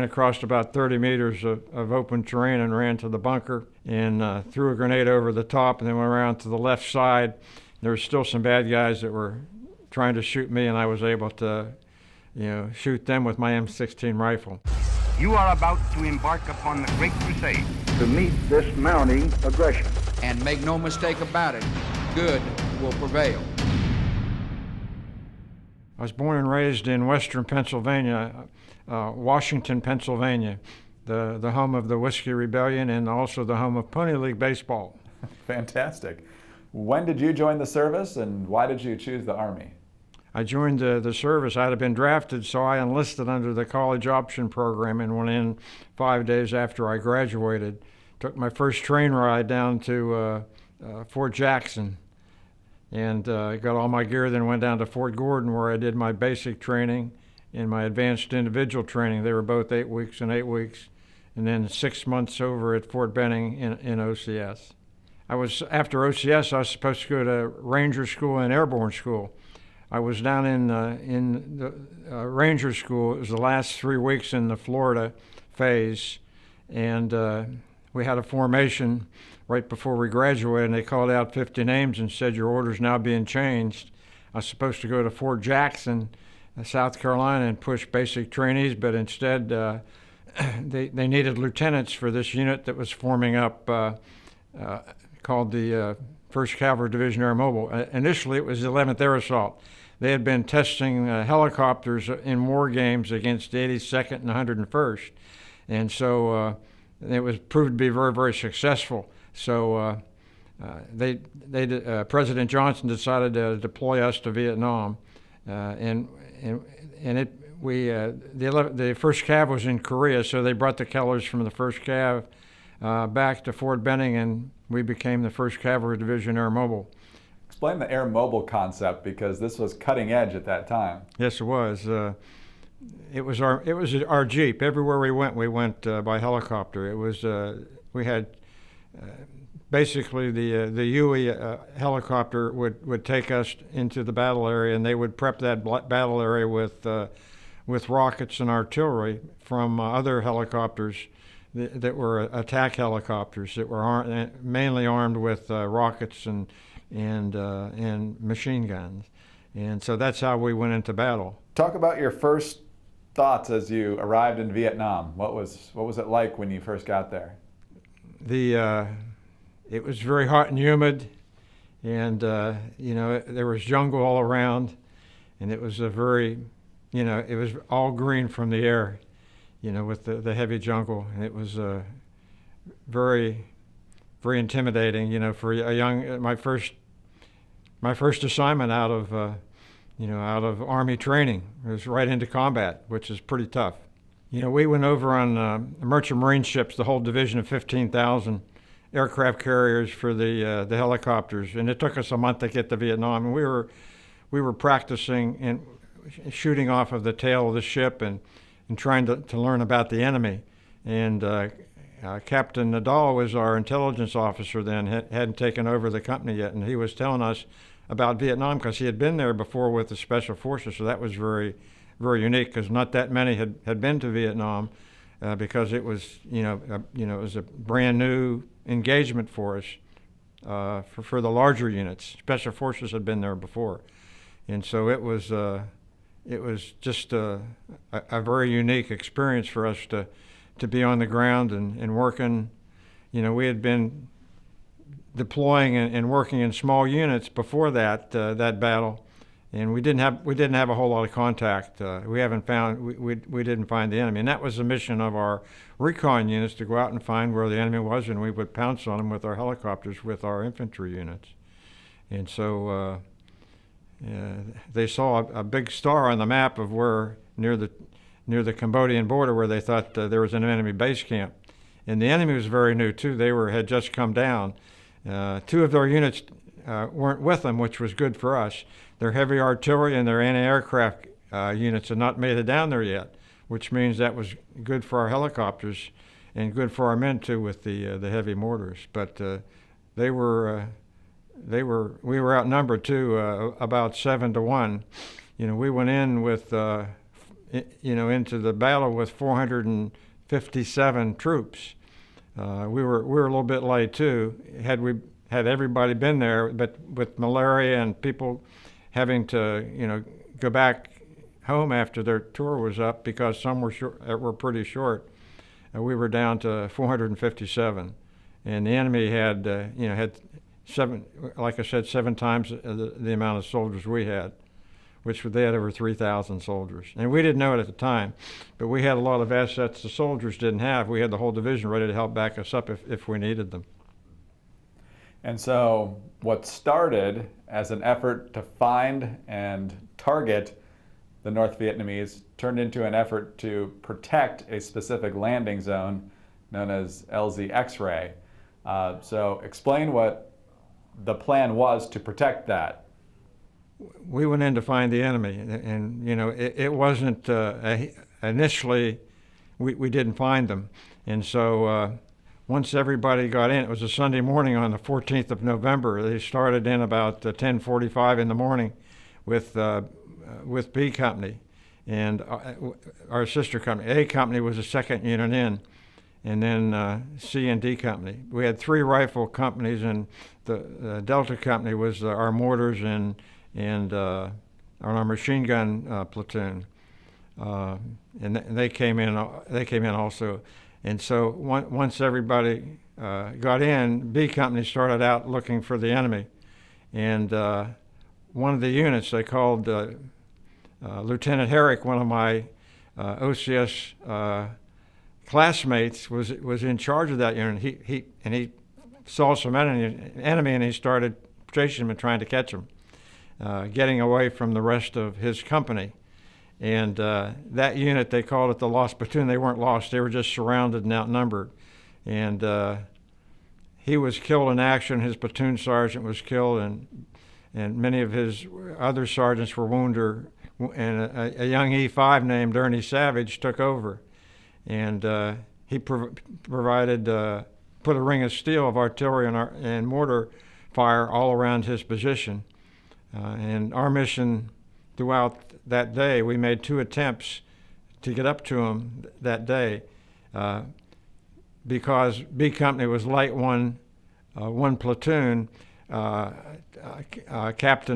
ran across about 30 meters of open terrain and ran to the bunker and threw a grenade over the top, and then went around to the left side. There were still some bad guys that were trying to shoot me, and I was able to, shoot them with my M16 rifle. You are about to embark upon the Great Crusade. To meet this mounting aggression. And make no mistake about it, good will prevail. I was born and raised in western Pennsylvania, Washington, Pennsylvania, the home of the Whiskey Rebellion and also the home of Pony League baseball. Fantastic. When did you join the service, and why did you choose the Army? I joined the service. I had been drafted, so I enlisted under the college option program and went in 5 days after I graduated. Took my first train ride down to Fort Jackson and got all my gear, then went down to Fort Gordon where I did my basic training and my advanced individual training. They were both 8 weeks and 8 weeks, and then 6 months over at Fort Benning in OCS. After OCS, I was supposed to go to Ranger School and Airborne School. I was down in the Ranger School. It was the last 3 weeks in the Florida phase, and we had a formation right before we graduated, and they called out 50 names and said, your order's now being changed. I was supposed to go to Fort Jackson, South Carolina, and push basic trainees, but instead they needed lieutenants for this unit that was forming up called the 1st Cavalry Division Airmobile. Initially, it was the 11th Air Assault. They had been testing helicopters in war games against the 82nd and 101st, and so it was proved to be very, very successful. So President Johnson decided to deploy us to Vietnam, the 1st Cav was in Korea, so they brought the colors from the 1st Cav back to Fort Benning, and we became the 1st Cavalry Division Airmobile. Explain the Airmobile concept, because this was cutting edge at that time. Yes, it was. It was our Jeep. Everywhere we went by helicopter. It was we had basically the Huey helicopter would take us into the battle area, and they would prep that battle area with rockets and artillery from other helicopters that were attack helicopters that were mainly armed with rockets and machine guns. And so that's how we went into battle. Talk about your first thoughts as you arrived in Vietnam. What was it like when you first got there? It was very hot and humid, and there was jungle all around, and it was it was all green from the air, with the heavy jungle, and it was very, very intimidating, for a young my first assignment out of Army training. It was right into combat, which is pretty tough. We went over on merchant marine ships, the whole division of 15,000 aircraft carriers for the helicopters, and it took us a month to get to Vietnam. And we were practicing and shooting off of the tail of the ship and trying to learn about the enemy. And Captain Nadal was our intelligence officer then, hadn't taken over the company yet, and he was telling us about Vietnam because he had been there before with the Special Forces, so that was very, very unique because not that many had been to Vietnam because it was, it was a brand new engagement for us for the larger units. Special Forces had been there before, and so it was just a very unique experience for us to be on the ground and working. We had been deploying and working in small units before that battle, and we didn't have a whole lot of contact. We didn't find the enemy, and that was the mission of our recon units, to go out and find where the enemy was, and we would pounce on them with our helicopters with our infantry units. And so they saw a big star on the map of where near the Cambodian border where they thought there was an enemy base camp, and the enemy was very new too. They had just come down. 2 of their units weren't with them, which was good for us. Their heavy artillery and their anti-aircraft units had not made it down there yet, which means that was good for our helicopters and good for our men too with the heavy mortars. But we were outnumbered too, about 7 to 1. We went in with into the battle with 457 troops. We were a little bit late too. Had everybody been there, but with malaria and people having to go back home after their tour was up because some were pretty short, we were down to 457, and the enemy had had seven, like I said, 7 times the amount of soldiers we had, which they had over 3,000 soldiers. And we didn't know it at the time, but we had a lot of assets the soldiers didn't have. We had the whole division ready to help back us up if we needed them. And so what started as an effort to find and target the North Vietnamese turned into an effort to protect a specific landing zone known as LZ X-ray. So explain what the plan was to protect that. We went in to find the enemy, and it wasn't initially we didn't find them, and so once everybody got in, it was a Sunday morning on the 14th of November. They started in about 10:45 in the morning with B Company, and our sister company. A Company was the second unit in, and then C and D Company. We had 3 rifle companies, and the Delta Company was our mortars and our machine gun platoon, and they came in. They came in also, and so once everybody got in, B Company started out looking for the enemy, and one of the units they called Lieutenant Herrick, one of my OCS classmates, was in charge of that unit. He saw some enemy, and he started chasing him and trying to catch him. Getting away from the rest of his company. And that unit, they called it the Lost Platoon. They weren't lost, they were just surrounded and outnumbered. And he was killed in action, his platoon sergeant was killed, and many of his other sergeants were wounded, and a young E5 named Ernie Savage took over. And he provided, put a ring of steel of artillery and mortar fire all around his position. And our mission throughout that day, we made 2 attempts to get up to him that day because B Company was light one platoon. Captain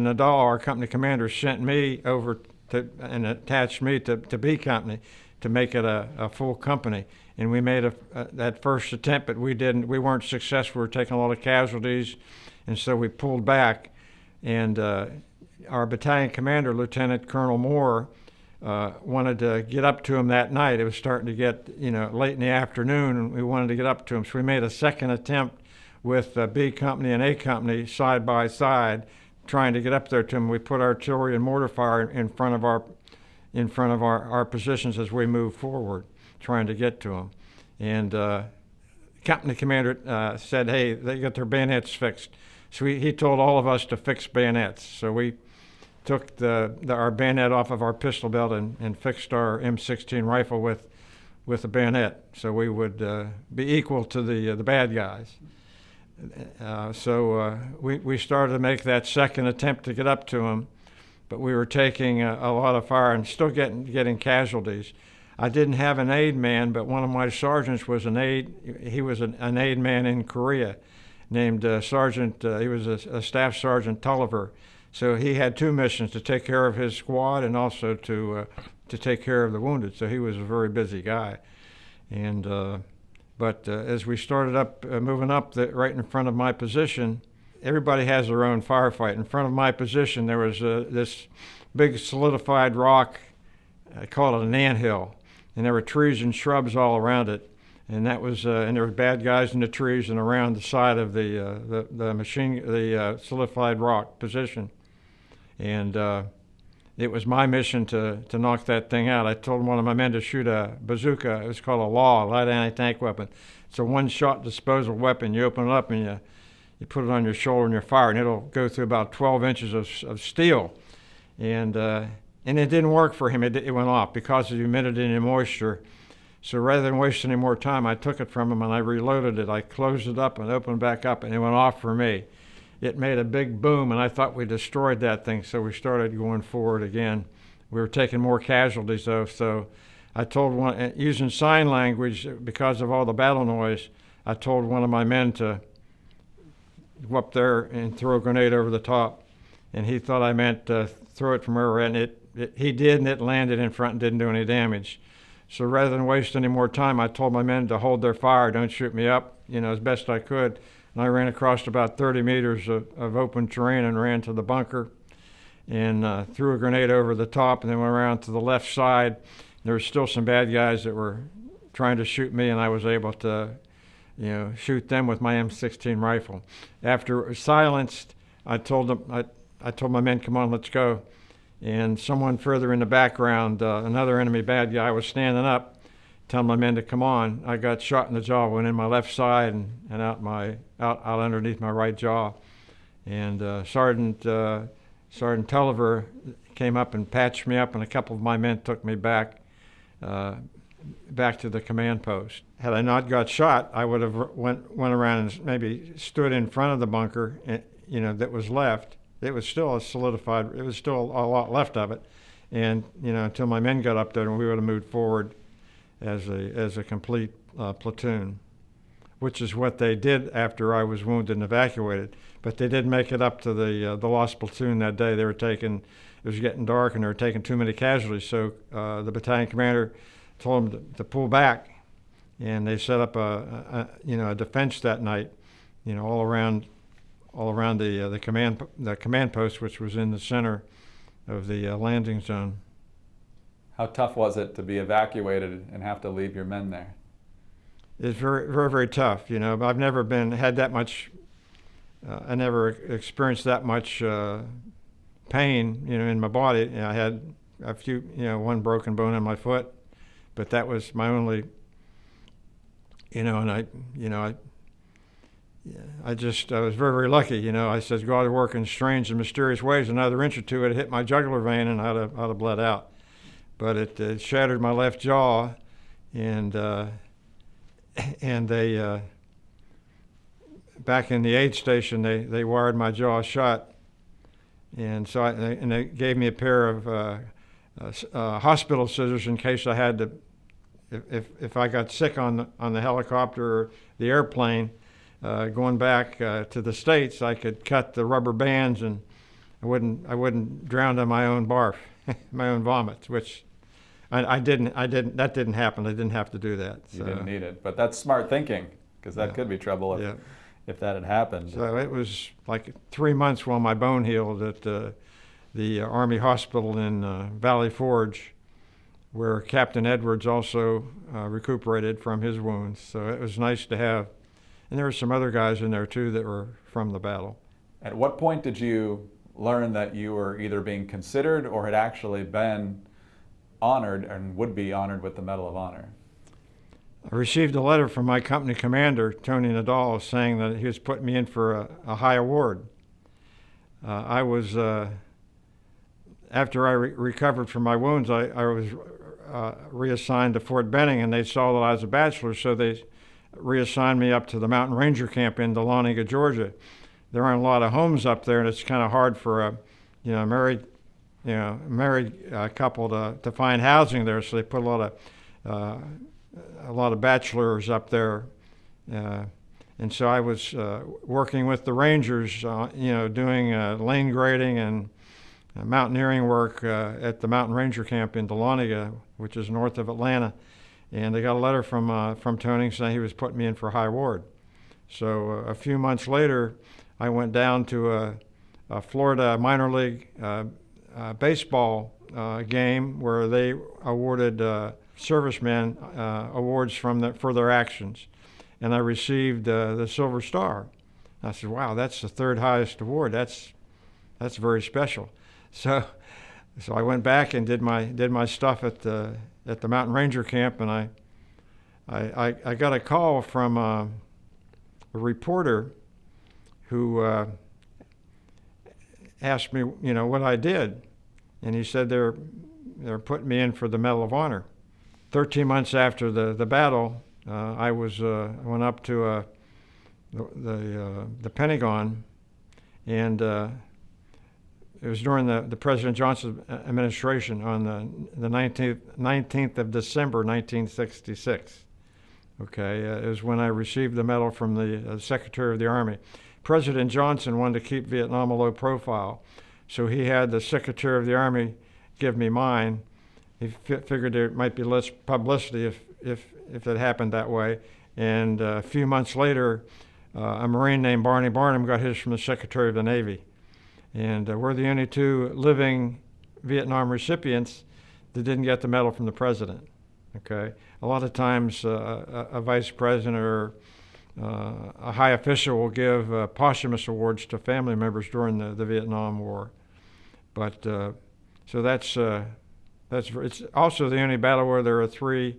Nadal, our company commander, sent me over and attached me to B Company to make it a full company. And we made that first attempt, but we weren't successful. We were taking a lot of casualties, and so we pulled back. And our battalion commander, Lieutenant Colonel Moore, wanted to get up to him that night. It was starting to get late in the afternoon, and we wanted to get up to him. So we made a second attempt with B Company and A Company side by side, trying to get up there to him. We put artillery and mortar fire in front of our positions as we moved forward, trying to get to him. And company commander said, "Hey, they got their bayonets fixed." So he told all of us to fix bayonets. So we took our bayonet off of our pistol belt and fixed our M16 rifle with a bayonet, so we would be equal to the bad guys. So we started to make that second attempt to get up to him, but we were taking a lot of fire and still getting casualties. I didn't have an aide man, but one of my sergeants was an aide. He was an aide man in Korea, named Sergeant, he was a Staff Sergeant Tulliver. So he had 2 missions, to take care of his squad and also to take care of the wounded. So he was a very busy guy. And but as we started up, moving up right in front of my position, everybody has their own firefight. In front of my position, there was this big solidified rock, I call it an anthill, and there were trees and shrubs all around it. And that was, and there were bad guys in the trees and around the side of the solidified rock position. And it was my mission to knock that thing out. I told one of my men to shoot a bazooka. It was called a LAW, light anti-tank weapon. It's a one-shot disposal weapon. You open it up and you put it on your shoulder and you fire, and it'll go through about 12 inches of steel. And it didn't work for him. It went off because of the humidity and the moisture. So rather than waste any more time, I took it from him and I reloaded it. I closed it up and opened it back up, and it went off for me. It made a big boom, and I thought we destroyed that thing, so we started going forward again. We were taking more casualties though, so I told one, using sign language because of all the battle noise, I told one of my men to go up there and throw a grenade over the top, and he thought I meant throw it from where we're at, and he did, and it landed in front and didn't do any damage. So rather than waste any more time, I told my men to hold their fire, don't shoot me up, as best I could. And I ran across about 30 meters of open terrain and ran to the bunker and threw a grenade over the top, and then went around to the left side. There were still some bad guys that were trying to shoot me, and I was able to shoot them with my M16 rifle. After it was silenced, I told my men, come on, let's go. And someone further in the background, another enemy bad guy, was standing up, telling my men to come on. I got shot in the jaw, went in my left side and out underneath my right jaw. And Sergeant Tulliver came up and patched me up, and a couple of my men took me back to the command post. Had I not got shot, I would have went around and maybe stood in front of the bunker, that was left. It was still a solidified, it was still a lot left of it. And, until my men got up there, and we would have moved forward as a complete platoon, which is what they did after I was wounded and evacuated. But they didn't make it up to the lost platoon that day. They were taking, it was getting dark, and they were taking too many casualties. So the battalion commander told them to pull back, and they set up a defense that night, all around the command post, which was in the center of the landing zone. How tough was it to be evacuated and have to leave your men there? It's very, very, very tough. I've never had that much. I never experienced that much pain, in my body. I had a few, one broken bone in my foot, but that was my only. And I was very, very lucky. I said, God work in strange and mysterious ways. Another inch or two, it hit my jugular vein, and I'd have bled out. But it shattered my left jaw, and they back in the aid station, they wired my jaw shut, and so they gave me a pair of hospital scissors in case I had to, if I got sick on the helicopter or the airplane. Going back to the States, I could cut the rubber bands, and I wouldn't drown on my own barf, my own vomits, which I didn't. That didn't happen. I didn't have to do that. You didn't need it, but that's smart thinking, because that could be trouble if that had happened. So it was like 3 months while my bone healed at the Army Hospital in Valley Forge, where Captain Edwards also recuperated from his wounds. So it was nice to have. And there were some other guys in there too that were from the battle. At what point did you learn that you were either being considered or had actually been honored and would be honored with the Medal of Honor? I received a letter from my company commander, Tony Nadal, saying that he was putting me in for a high award. I was, after I recovered from my wounds, I was reassigned to Fort Benning, and they saw that I was a bachelor, so they reassigned me up to the Mountain Ranger Camp in Dahlonega, Georgia. There aren't a lot of homes up there, and it's kind of hard for a married couple to find housing there. So they put a lot of bachelors up there, and so I was working with the Rangers, doing lane grading and mountaineering work at the Mountain Ranger Camp in Dahlonega, which is north of Atlanta. And they got a letter from Tony saying he was putting me in for a high award. So a few months later, I went down to a Florida minor league baseball game where they awarded servicemen awards for their actions, and I received the Silver Star. I said, "Wow, that's the third highest award. That's very special." So I went back and did my stuff at the Mountain Ranger Camp, and I got a call from a reporter who asked me, what I did, and he said they're putting me in for the Medal of Honor. 13 months after the battle, I went up to the Pentagon, and it was during the President Johnson administration on the 19th of December, 1966. Okay, it was when I received the medal from the Secretary of the Army. President Johnson wanted to keep Vietnam a low profile, so he had the Secretary of the Army give me mine. He figured there might be less publicity if it happened that way. And a few months later, a Marine named Barney Barnum got his from the Secretary of the Navy. And we're the only two living Vietnam recipients that didn't get the medal from the president. Okay, a lot of times a vice president or a high official will give posthumous awards to family members during the Vietnam War. But so it's also the only battle where there are 3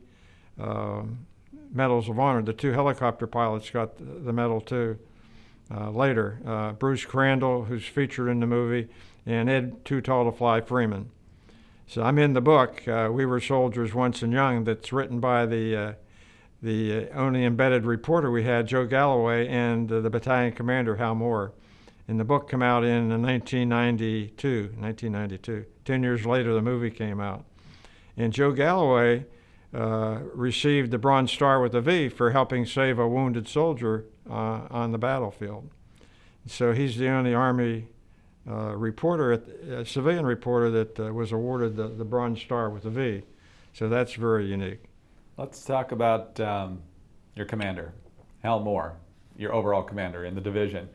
medals of honor. The 2 helicopter pilots got the medal too later. Bruce Crandall, who's featured in the movie, and Ed Too Tall to Fly Freeman. So I'm in the book, We Were Soldiers Once and Young, that's written by the only embedded reporter we had, Joe Galloway, and the battalion commander, Hal Moore. And the book came out in 1992. 10 years later, the movie came out. And Joe Galloway received the Bronze Star with a V for helping save a wounded soldier on the battlefield. So he's the only Army reporter, civilian reporter, that was awarded the Bronze Star with a V. So that's very unique. Let's talk about your commander, Hal Moore, your overall commander in the division.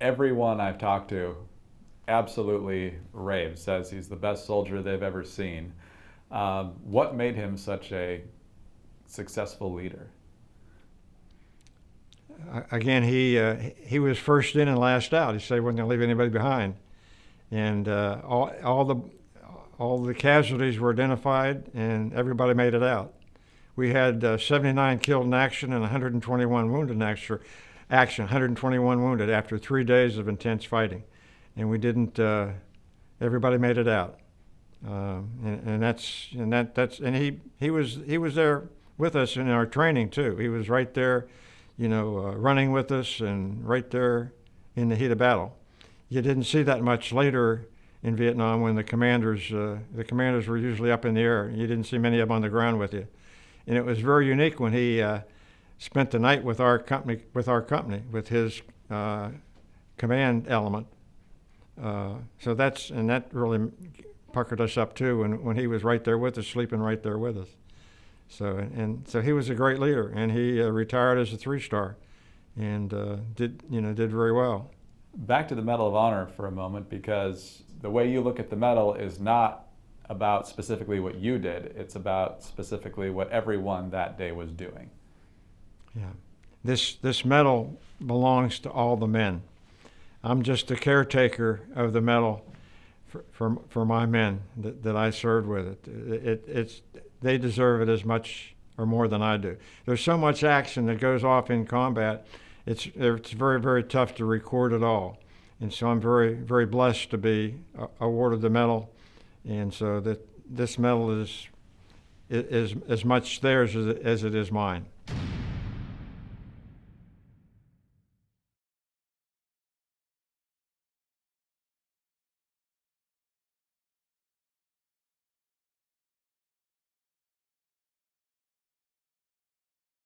Everyone I've talked to absolutely raves, says he's the best soldier they've ever seen. What made him such a successful leader? Again, he was first in and last out. He said he wasn't going to leave anybody behind, and all the casualties were identified, and everybody made it out. We had 79 killed in action and 121 wounded in action. 121 wounded after 3 days of intense fighting, and we didn't. Everybody made it out, and he was there with us in our training too. He was right there, running with us and right there in the heat of battle. You didn't see that much later in Vietnam when the commanders were usually up in the air. You didn't see many of them on the ground with you, and it was very unique when he spent the night with our company, with his command element. So that really puckered us up too when he was right there with us, sleeping right there with us. So he was a great leader, and he retired as a 3-star, and did very well. Back to the Medal of Honor for a moment, because the way you look at the medal is not about specifically what you did, it's about specifically what everyone that day was doing. Yeah, this medal belongs to all the men. I'm just the caretaker of the medal for my men that I served with. They deserve it as much or more than I do. There's so much action that goes off in combat. It's very, very tough to record it all. And so I'm very, very blessed to be awarded the medal. And so that this medal is as much theirs as it is mine.